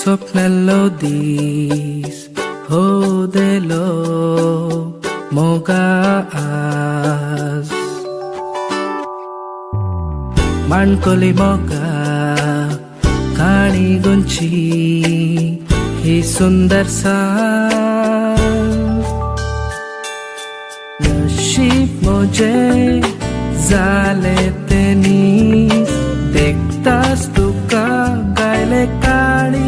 स्वप्नाల్లో दीस होदेलो मोगा आज माणकोली मोगा काणी गुंची ही सुंदर सा नशीब मुझे झाले तेनी देखतास तुका गायले काळी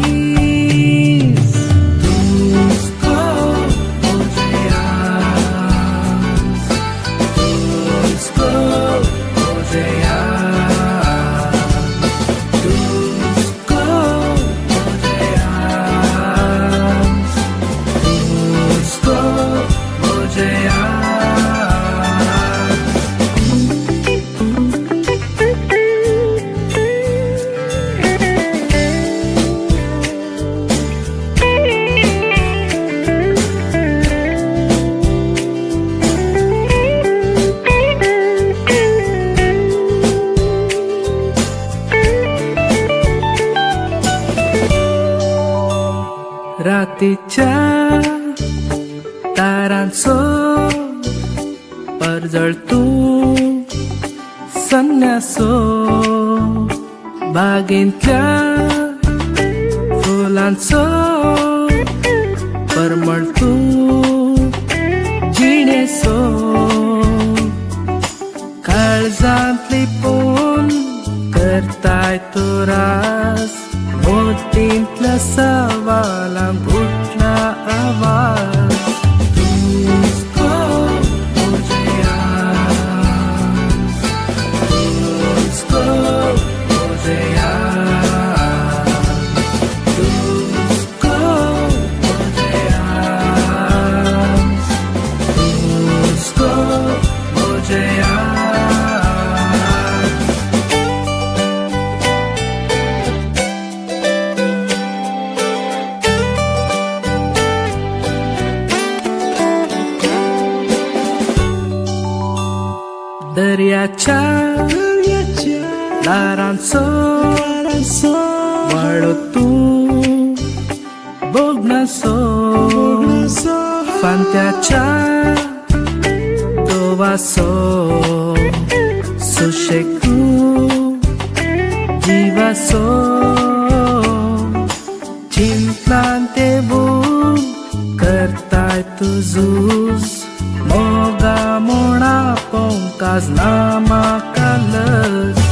रातीच्या तारांचो परजळ तू संन्यासो बागेंतल्या फुलांचो परमळ तू जिणेसो काळजांतली पोन करताय तो रास मोतींतल्या सवालांक उठला आवाज तुझको मुझे याद तुझको मुझे याद तुझको मुझे याद तुझको मुझे याद दर्याच्या दारांचो वाळो तू बोगनासो फांत्याच्या दोवासो सुशेग तू जिवासो चिंतनान तेवू करताय तू झूज मोगा मोणा पोंकाज ना म्हाका लज